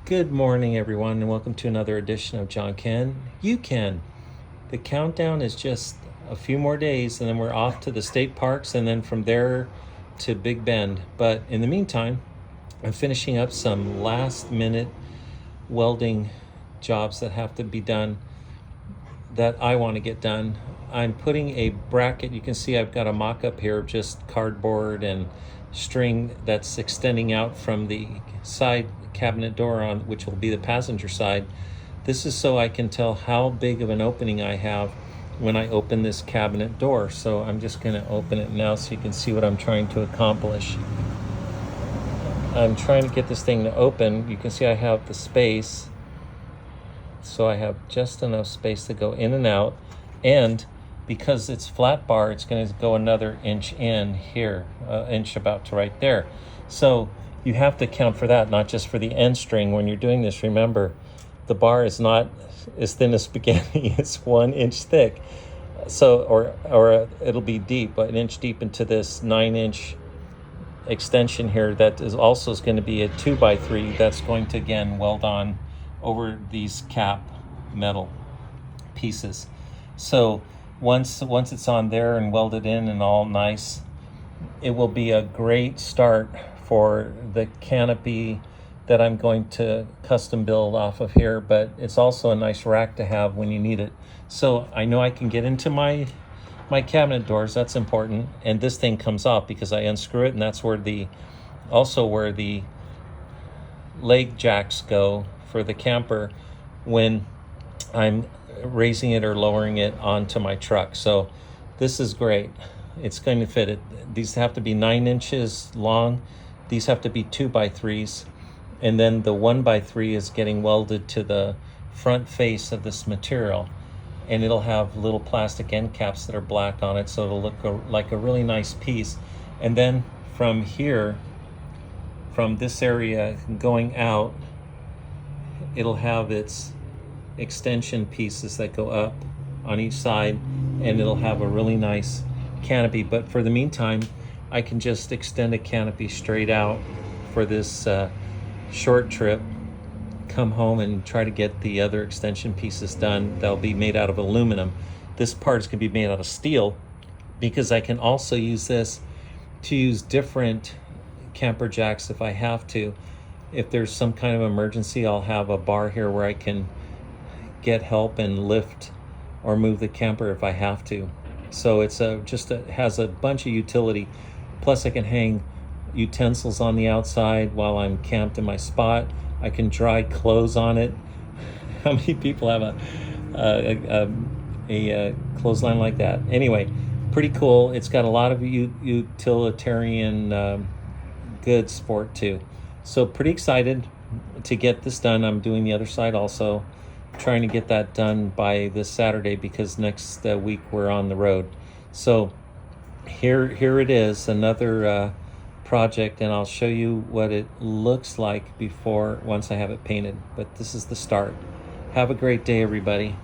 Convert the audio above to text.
Good morning, everyone, and welcome to another edition of John Can. You can. The countdown is just a few more days, and then we're off to the state parks, and then from there to Big Bend. But in the meantime, I'm finishing up some last-minute welding jobs that have to be done that I want to get done. I'm putting a bracket. You can see I've got a mock-up here of just cardboard and string that's extending out from the side cabinet door on which will be the passenger side. This is so I can tell how big of an opening I have when I open this cabinet door. So I'm just going to open it now so you can see what I'm trying to accomplish. I'm trying to get this thing to open. You can see I have the space, so I have just enough space to go in and out, and because it's flat bar, it's going to go another inch in here, inch about to right there. So you have to account for that, not just for the end string. When you're doing this, remember, the bar is not as thin as spaghetti. It's 1 inch thick. So, or it'll be deep, but an inch deep into this 9-inch extension here. That is also going to be a 2x3 that's going to again weld on over these cap metal pieces. So once it's on there and welded in and all nice, it will be a great start for the canopy that I'm going to custom build off of here, but it's also a nice rack to have when you need it. So I know I can get into my cabinet doors. That's important. And this thing comes off because I unscrew it, and that's where the leg jacks go for the camper when I'm raising it or lowering it onto my truck. So this is great. It's going to fit it. These have to be 9 inches long. These have to be 2x3s. And then the 1x3 is getting welded to the front face of this material. And it'll have little plastic end caps that are black on it, so it'll look like a really nice piece. And then from here, from this area going out, it'll have its extension pieces that go up on each side, and it'll have a really nice canopy. But for the meantime, I can just extend a canopy straight out for this short trip, come home and try to get the other extension pieces done. They'll be made out of aluminum. This part is going to be made out of steel, because I can also use this to use different camper jacks if I have to. If there's some kind of emergency, I'll have a bar here where I can get help and lift or move the camper if I have to. So it's has a bunch of utility. Plus I can hang utensils on the outside while I'm camped in my spot. I can dry clothes on it. How many people have a clothesline like that? Anyway, pretty cool. It's got a lot of utilitarian goods for it too. So pretty excited to get this done. I'm doing the other side also, trying to get that done by this Saturday, because next week we're on the road. So here it is, another project, and I'll show you what it looks like once I have it painted. But this is the start. Have a great day, everybody.